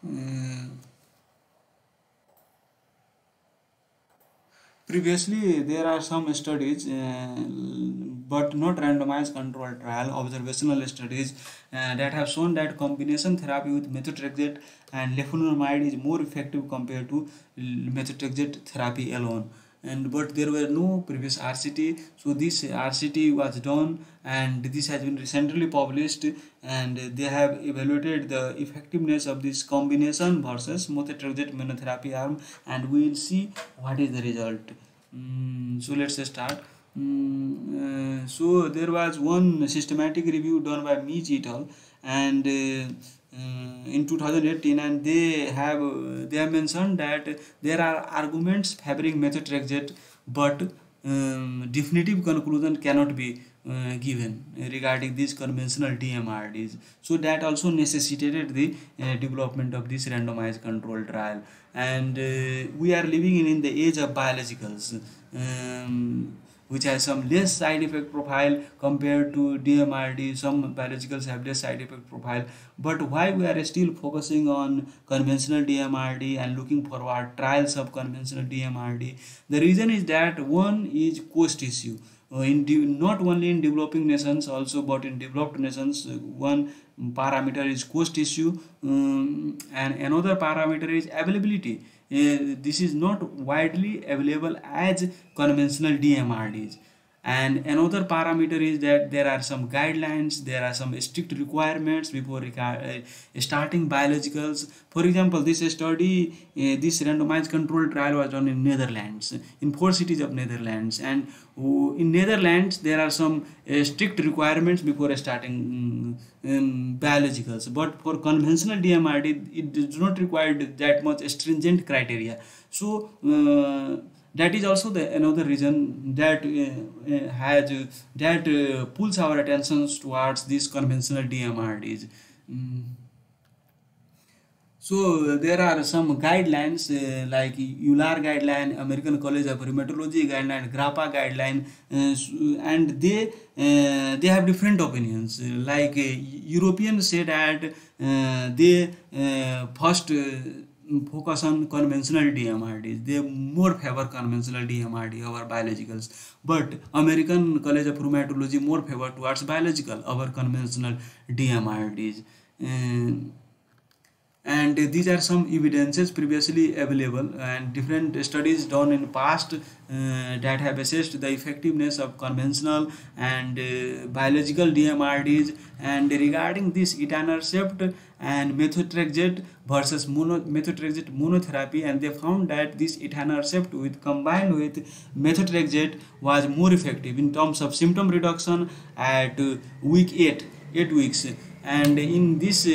Uh, Previously, there are some studies, but not randomized controlled trial, observational studies that have shown that combination therapy with methotrexate and leflunomide is more effective compared to methotrexate therapy alone. And but there were no previous RCT, so this RCT was done, and this has been recently published, and they have evaluated the effectiveness of this combination versus methotrexate monotherapy arm, and we will see what is the result. So let's start. So there was one systematic review done by Meach et al. And in 2018, and they have mentioned that there are arguments favoring methotrexate, but definitive conclusion cannot be given regarding these conventional DMRDs. So that also necessitated the development of this randomized control trial. And we are living in the age of biologicals, which has some less side effect profile compared to DMRD. Some biologicals have less side effect profile. But why we are still focusing on conventional DMRD and looking forward trials of conventional DMRD? The reason is that one is cost issue. Not only in developing nations also, but in developed nations, one parameter is cost issue, and another parameter is availability. This is not widely available as conventional DMRDs. And another parameter is that there are some guidelines, there are some strict requirements before starting biologicals. For example, this study, this randomized controlled trial was done in Netherlands, in 4 cities of Netherlands. And in Netherlands there are some strict requirements before starting biologicals, but for conventional DMRD it does not require that much stringent criteria. So that is also the another reason that pulls our attentions towards these conventional DMRDs. Mm. So there are some guidelines like EULAR guideline, American College of Rheumatology guideline, GRAPPA guideline, and they have different opinions. Like Europeans say that they first focus on conventional DMRDs. They more favor conventional DMRD over biologicals. But American College of Rheumatology more favor towards biological over conventional DMRDs. And these are some evidences previously available, and different studies done in past that have assessed the effectiveness of conventional and biological DMRDs. And regarding this etanercept and methotrexate versus methotrexate monotherapy, and they found that this etanercept with combined with methotrexate was more effective in terms of symptom reduction at week 8 weeks. And in this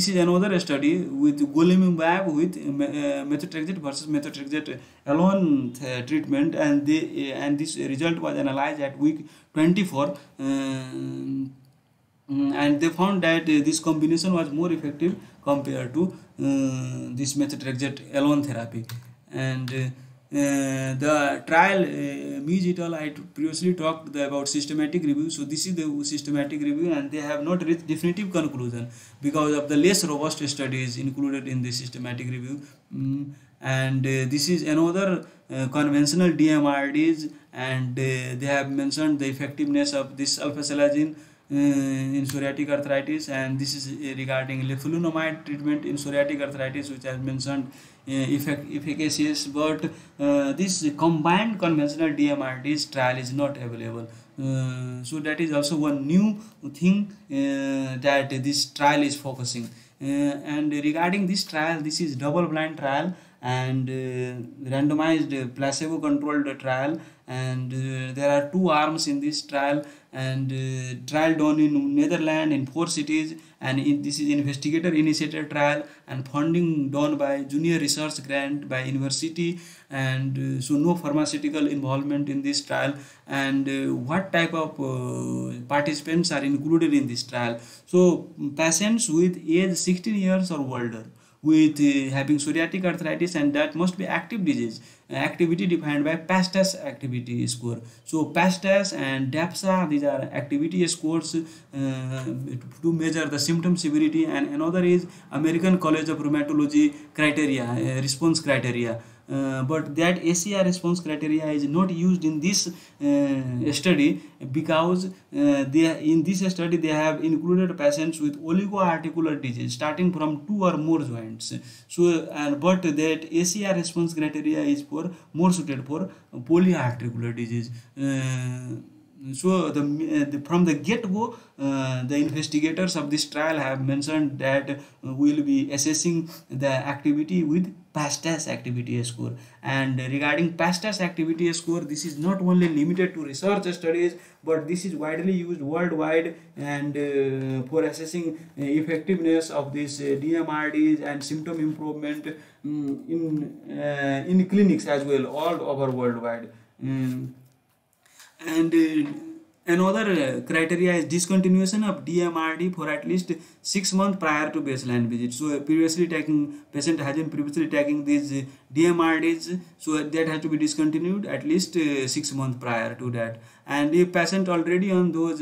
is another study with golimumab with methotrexate versus methotrexate alone treatment, and this result was analyzed at week 24, and they found that this combination was more effective compared to this methotrexate alone therapy. And the trial Mees et al. I previously talked about systematic review. So this is the systematic review, and they have not reached definitive conclusion because of the less robust studies included in the systematic review. And this is another conventional DMRDs, and they have mentioned the effectiveness of this alpha-selagine in psoriatic arthritis, and this is regarding leflunomide treatment in psoriatic arthritis, which has mentioned efficacious, but this combined conventional DMRDs trial is not available. So that is also one new thing that this trial is focusing. And regarding this trial, this is double blind trial and randomized placebo controlled trial, and there are 2 arms in this trial, and trial done in Netherlands in 4 cities, and this is investigator initiated trial, and funding done by junior research grant by university, and so no pharmaceutical involvement in this trial. And what type of participants are included in this trial? So patients with age 16 years or older with having psoriatic arthritis, and that must be active disease. Activity defined by PsA activity score. So PsA and DAPSA, these are activity scores to measure the symptom severity, and another is American College of Rheumatology criteria, response criteria. But that ACR response criteria is not used in this study, because in this study they have included patients with oligoarticular disease starting from 2 or more joints. So but that ACR response criteria is for more suited for polyarticular disease. So from the get-go, the investigators of this trial have mentioned that we will be assessing the activity with PsA activity score. And regarding PsA activity score, this is not only limited to research studies, but this is widely used worldwide, and for assessing effectiveness of these DMRDs and symptom improvement in clinics as well, all over worldwide. And another criteria is discontinuation of DMRD for at least 6 months prior to baseline visit. So previously patient has been previously taking these DMRDs, so that has to be discontinued at least 6 months prior to that. And if patient already on those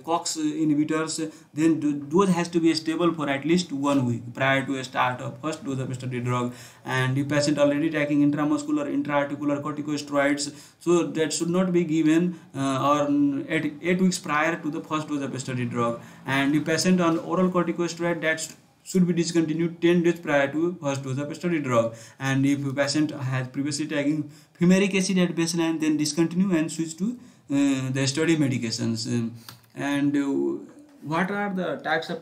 COX inhibitors, then dose has to be stable for at least 1 week prior to a start of first dose of study drug. And if patient already taking intramuscular, intraarticular corticosteroids, so that should not be given or 8 weeks prior to the first dose of study drug. And if patient on oral corticosteroid, that should be discontinued 10 days prior to first dose of study drug. And if a patient has previously taken fumaric acid at baseline, then discontinue and switch to the study medications. What are the types of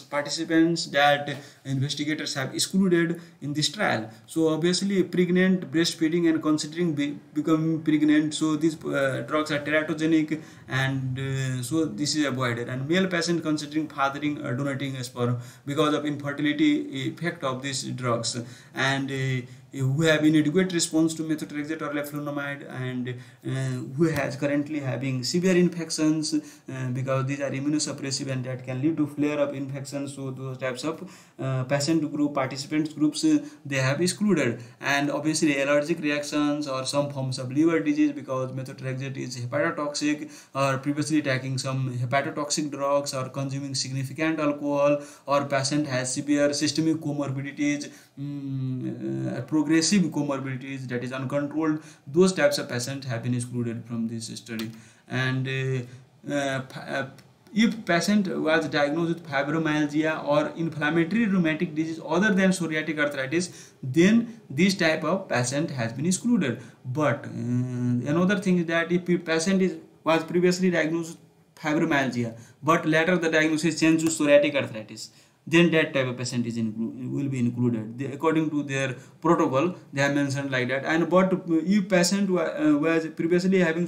participants that investigators have excluded in this trial? So obviously pregnant, breastfeeding, and considering becoming pregnant, so these drugs are teratogenic, and so this is avoided. And male patient considering fathering or donating sperm because of infertility effect of these drugs, and who have inadequate response to methotrexate or leflunomide, and who has currently having severe infections, because these are immunosuppressive and that can lead to flare up infections. So those types of patient group, participants groups, they have excluded. And obviously allergic reactions or some forms of liver disease, because methotrexate is hepatotoxic, or previously taking some hepatotoxic drugs, or consuming significant alcohol, or patient has severe systemic comorbidities, progressive comorbidities, that is uncontrolled. Those types of patients have been excluded from this study. And if patient was diagnosed with fibromyalgia or inflammatory rheumatic disease other than psoriatic arthritis, then this type of patient has been excluded. But another thing is that if a patient was previously diagnosed with fibromyalgia, but later the diagnosis changed to psoriatic arthritis, then that type of patient will be included. According to their protocol, they have mentioned like that. And but if patient was previously having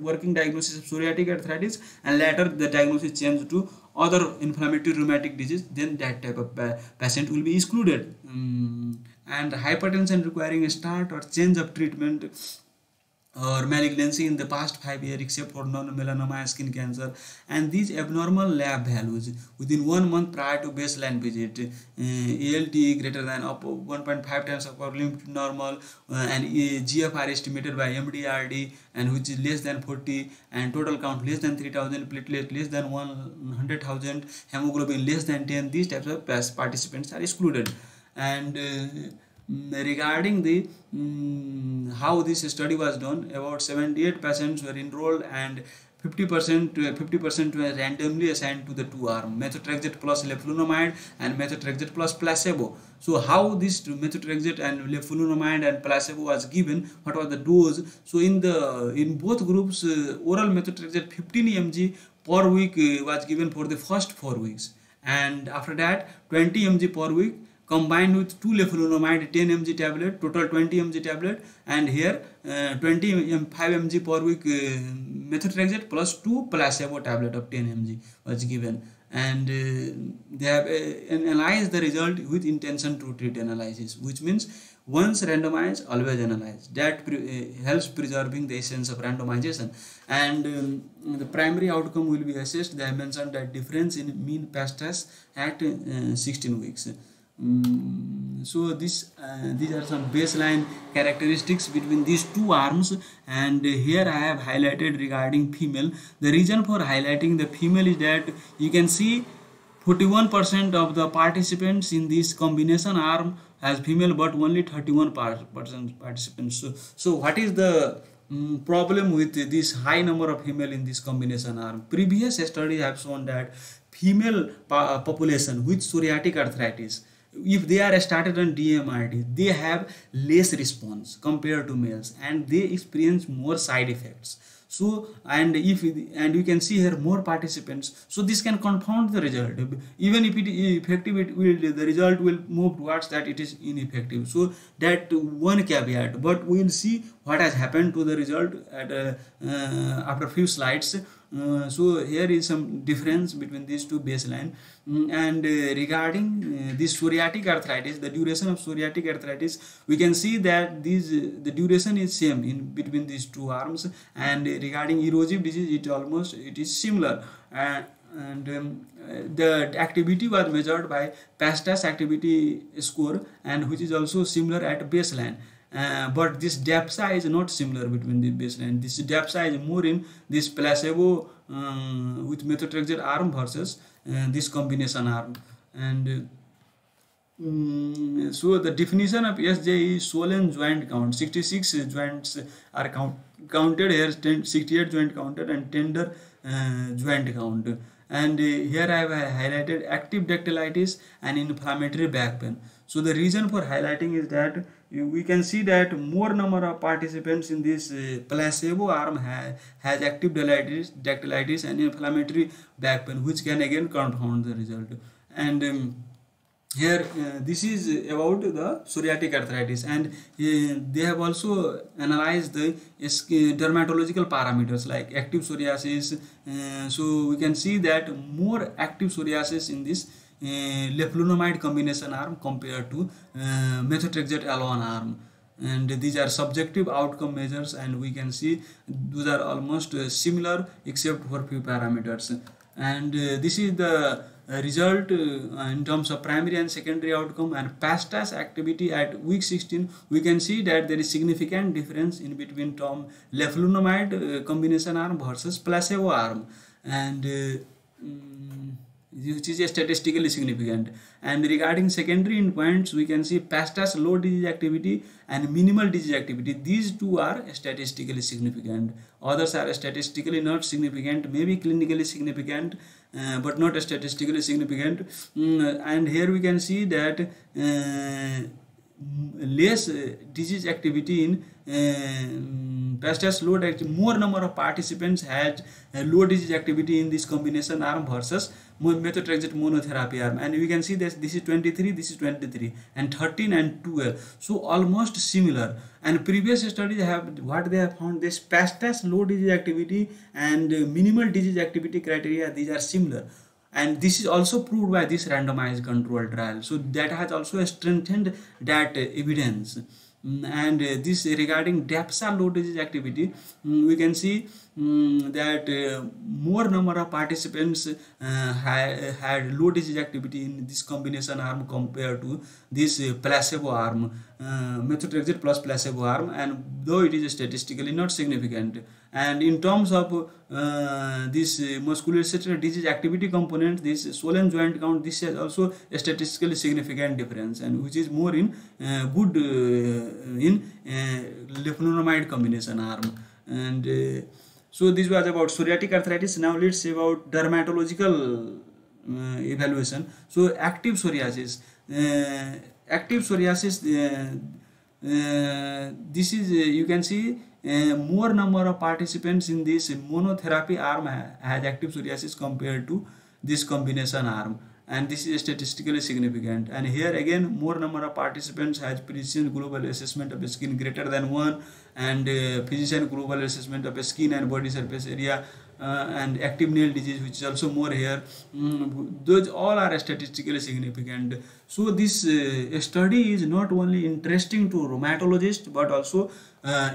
working diagnosis of psoriatic arthritis, and later the diagnosis changed to other inflammatory rheumatic disease, then that type of patient will be excluded. And hypertension requiring a start or change of treatment, or malignancy in the past 5 years except for non-melanoma skin cancer, and these abnormal lab values within 1 month prior to baseline visit, ALT greater than 1.5 times upper limit normal, and GFR estimated by MDRD, and which is less than 40, and total count less than 3000, platelet less than 100,000, hemoglobin less than 10, these types of participants are excluded. And regarding the how this study was done, about 78 patients were enrolled, and 50% were randomly assigned to the two arms, methotrexate plus leflunomide and methotrexate plus placebo. So how this methotrexate and leflunomide and placebo was given, what was the dose? So in both groups, oral methotrexate 15 mg per week was given for the first 4 weeks, and after that 20 mg per week combined with 2 leflunomide 10 mg tablet, total 20 mg tablet, and here 5 mg per week methotrexate plus 2 placebo tablet of 10 mg was given. And they have analyzed the result with intention to treat analysis, which means once randomized, always analyze. That helps preserving the essence of randomization. And the primary outcome will be assessed. They have mentioned that difference in mean PsA at 16 weeks. So these are some baseline characteristics between these two arms, and here I have highlighted regarding female. The reason for highlighting the female is that you can see 41% of the participants in this combination arm as female, but only 31% participants. So what is the problem with this high number of female in this combination arm? Previous studies have shown that female population with psoriatic arthritis, if they are started on DMRT, they have less response compared to males, and they experience more side effects. So and you can see here more participants, so this can confound the result. Even if it is effective, the result will move towards that it is ineffective. So that one caveat, but we will see what has happened to the result at after few slides. So here is some difference between these two baseline. And regarding this psoriatic arthritis, the duration of psoriatic arthritis, we can see that the duration is same in between these two arms. And regarding erosive disease, it is similar. The activity was measured by PsA activity score, and which is also similar at baseline. But this DPSA is not similar between the baseline. This DPSA is more in this placebo with methotrexate arm versus this combination arm. And so the definition of SJ is swollen joint count. 66 joints are counted here, 68 joint counted, and tender joint count. And here I have highlighted active dactylitis and inflammatory back pain. So the reason for highlighting is that we can see that more number of participants in this placebo arm has active dactylitis and inflammatory back pain, which can again confound the result. And here this is about the psoriatic arthritis, and they have also analyzed the dermatological parameters like active psoriasis. So we can see that more active psoriasis in this leflunomide combination arm compared to methotrexate alone arm. And these are subjective outcome measures, and we can see those are almost similar except for few parameters. And this is the result in terms of primary and secondary outcome. And PsA activity at week 16, we can see that there is significant difference in between leflunomide combination arm versus placebo arm, and which is statistically significant. And regarding secondary endpoints, we can see PsA's low disease activity and minimal disease activity. These two are statistically significant. Others are statistically not significant, maybe clinically significant, but not statistically significant. And here we can see that less disease activity in PsA's low activity. More number of participants had low disease activity in this combination arm versus methotrexate monotherapy arm. And we can see that this is 23, this is 23, and 13 and 12. So almost similar. And previous studies have found this PsA's low disease activity and minimal disease activity criteria, these are similar. And this is also proved by this randomized control trial. So that has also strengthened that evidence. And this regarding DPSA low disease activity, we can see that more number of participants had low disease activity in this combination arm compared to this placebo arm, methotrexate plus placebo arm, and though it is statistically not significant. And in terms of this musculoskeletal disease activity component, this swollen joint count, this has also a statistically significant difference, and which is more in good in leflunomide combination arm. And so this was about psoriatic arthritis. Now let's see about dermatological evaluation. So active psoriasis. This is you can see more number of participants in this monotherapy arm has active psoriasis compared to this combination arm, and this is statistically significant. And here again more number of participants has physician global assessment of skin greater than 1, and physician global assessment of skin and body surface area, and active nail disease, which is also more here. Those all are statistically significant. So this study is not only interesting to rheumatologists but also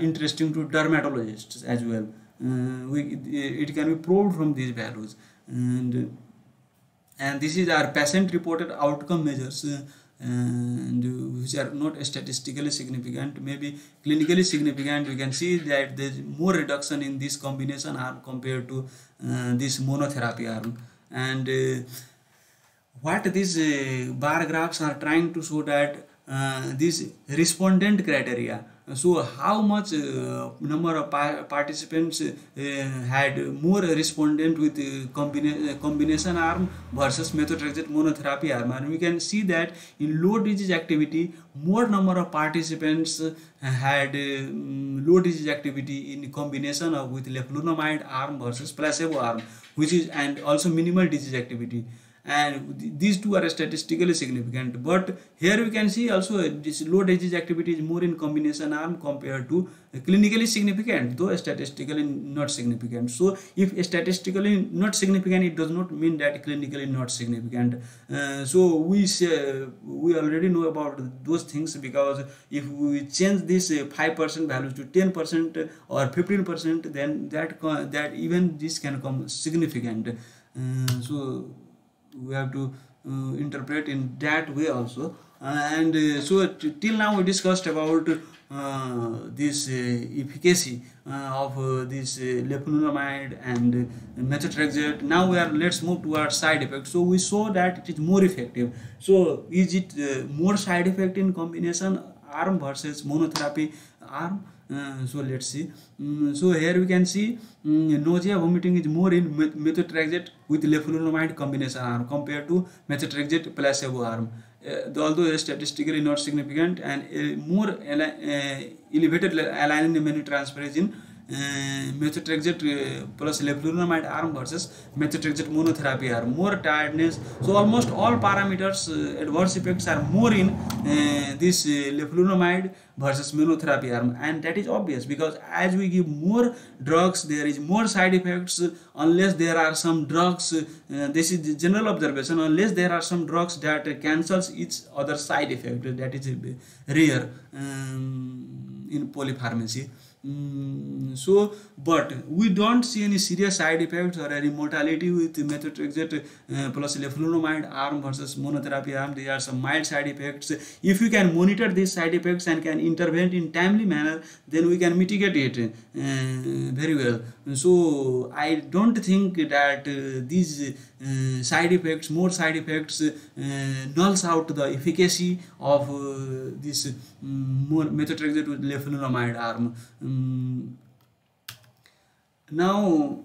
interesting to dermatologists as well. It can be proved from these values. And this is our patient reported outcome measures. and which are not statistically significant, maybe clinically significant. We can see that there is more reduction in this combination arm compared to this monotherapy arm. And what these bar graphs are trying to show that this respondent criteria, so how much number of participants had more respondent with combination arm versus methotrexate monotherapy arm. And we can see that in low disease activity, more number of participants had low disease activity in combination of with leflunomide arm versus placebo arm, which is, and also minimal disease activity. And these two are statistically significant. But here we can see also this low disease activity is more in combination arm compared to clinically significant, though statistically not significant. So if statistically not significant, it does not mean that clinically not significant. So we already know about those things, because if we change this 5% values to 10% or 15%, then that even this can come significant. So we have to interpret in that way also. So till now we discussed about this efficacy of this leflunomide and methotrexate. Now let's move towards side effects. So we saw that it is more effective. So is it more side effect in combination arm versus monotherapy arm? So let's see. So here we can see nausea, vomiting is more in methotrexate with leflunomide combination arm compared to methotrexate placebo arm. Although statistically not significant, and more elevated alanine aminotransferase in methotrexate plus leflunomide arm versus methotrexate monotherapy arm. More tiredness. So almost all parameters adverse effects are more in this leflunomide versus monotherapy arm, and that is obvious, because as we give more drugs, there is more side effects, unless there are some drugs, this is the general observation, unless there are some drugs that cancels each other side effect. That is rare in polypharmacy. So but we don't see any serious side effects or any mortality with methotrexate plus leflunomide arm versus monotherapy arm. There are some mild side effects. If we can monitor these side effects and can intervene in timely manner, then we can mitigate it very well. So I don't think that these side effects, more side effects, nulls out the efficacy of this methotrexate with leflunomide arm. Now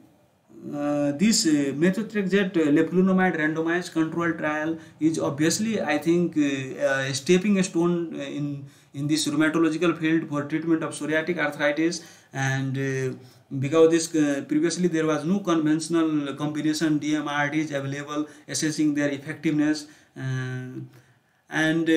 this methotrexate leflunomide randomized control trial is obviously, I think, a stepping stone in this rheumatological field for treatment of psoriatic arthritis. And because this previously there was no conventional combination DMRDs available assessing their effectiveness. And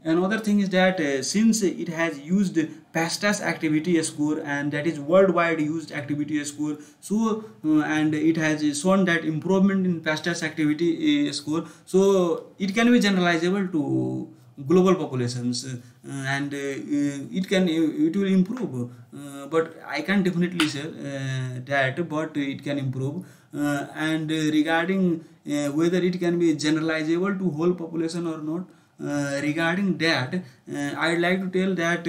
another thing is that since it has used PsA activity score, and that is worldwide used activity score, so and it has shown that improvement in PsA activity score, so it can be generalizable to global populations, and it will improve, but I can definitely say that, but it can improve. And regarding whether it can be generalizable to whole population or not, regarding that, I'd like to tell that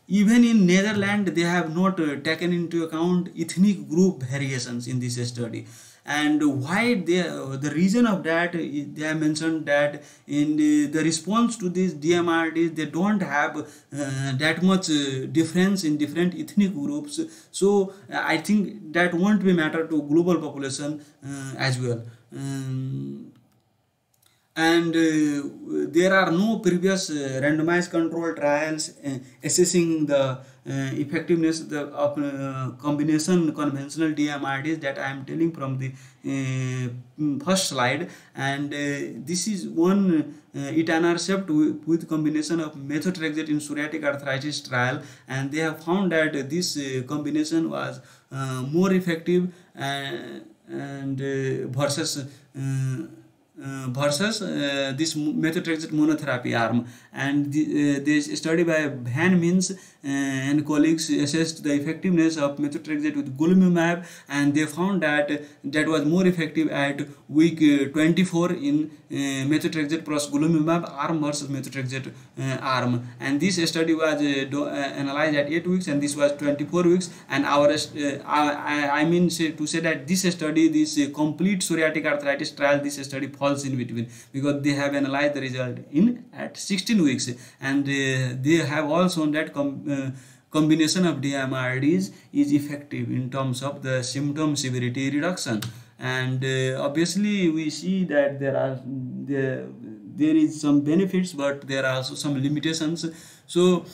even in Netherlands they have not taken into account ethnic group variations in this study. And why the reason of that is they have mentioned that in the response to these DMRDs, they don't have that much difference in different ethnic groups. So I think that won't be matter to global population as well. And there are no previous randomized control trials assessing the effectiveness of combination conventional DMRDs that I am telling from the first slide. And this is one etanercept with combination of methotrexate in psoriatic arthritis trial, and they have found that this combination was more effective and versus this methotrexate monotherapy arm. And this study by Van Mins and colleagues assessed the effectiveness of methotrexate with golimumab, and they found that that was more effective at week 24 in methotrexate plus golimumab arm versus methotrexate arm. And this study was analyzed at 8 weeks, and this was 24 weeks. And our I mean to say that this study, this complete psoriatic arthritis trial, this study falls in between, because they have analyzed the result in at 16 weeks, and they have all shown that combination of DMRDs is effective in terms of the symptom severity reduction. And obviously we see that there is some benefits, but there are also some limitations. So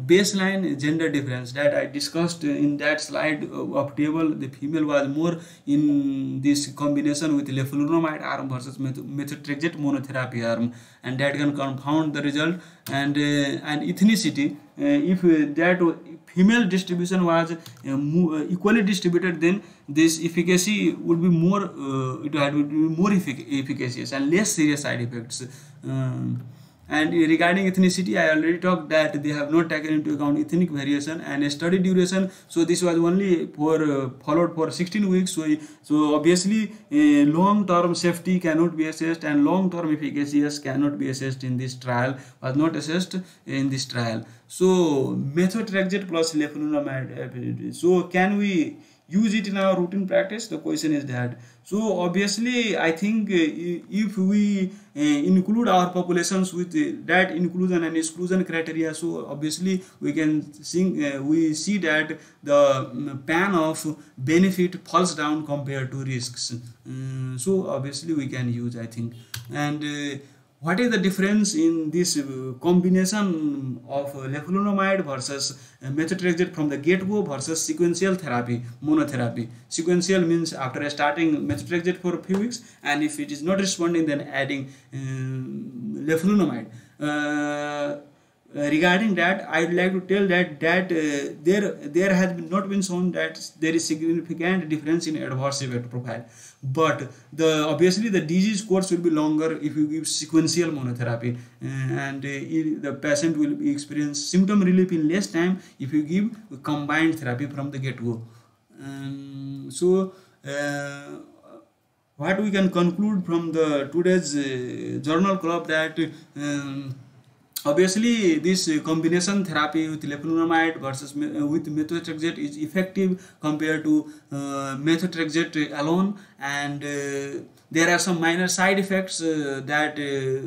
baseline gender difference that I discussed in that slide of table, the female was more in this combination with leflunomide arm versus methotrexate monotherapy arm, and that can confound the result. And ethnicity, if that female distribution was equally distributed, then this efficacy would be more, it would be more efficacious and less serious side effects. And regarding ethnicity, I already talked that they have not taken into account ethnic variation and study duration. So this was only for followed for 16 weeks. So obviously long-term safety cannot be assessed, and long-term efficacy cannot be assessed in this trial, was not assessed in this trial. So methotrexate plus leflunomide. So can we use it in our routine practice? The question is that. So obviously I think if we include our populations with that inclusion and exclusion criteria, so obviously we can we see that the pan of benefit falls down compared to risks. So obviously we can use, I think. And what is the difference in this combination of leflunomide versus methotrexate from the get-go versus sequential therapy, monotherapy? Sequential means after starting methotrexate for a few weeks, and if it is not responding, then adding leflunomide. Regarding that, I would like to tell that there has not been shown that there is significant difference in adverse event profile, but obviously the disease course will be longer if you give sequential monotherapy, and the patient will experience symptom relief in less time if you give combined therapy from the get-go. So what we can conclude from the today's journal club, that obviously this combination therapy with leflunomide versus with methotrexate is effective compared to methotrexate alone, and there are some minor side effects that is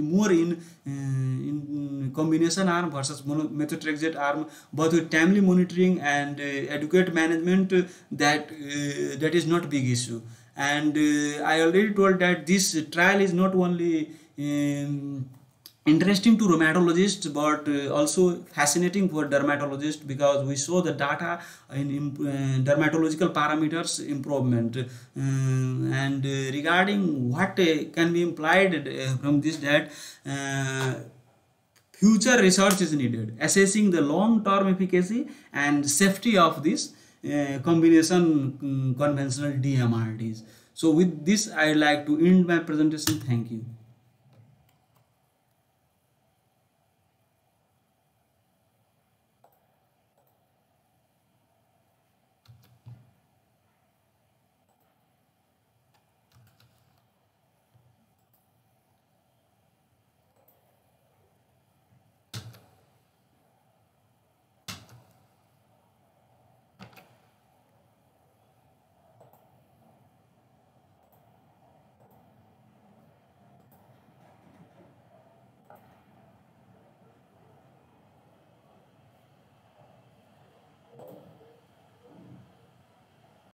more in combination arm versus methotrexate arm, but with timely monitoring and adequate management, that is not big issue. And I already told that this trial is not only interesting to rheumatologists, but also fascinating for dermatologists, because we saw the data in dermatological parameters improvement. And regarding what can be implied from this, that future research is needed assessing the long-term efficacy and safety of this combination conventional DMRDs. So with this, I would like to end my presentation. Thank you.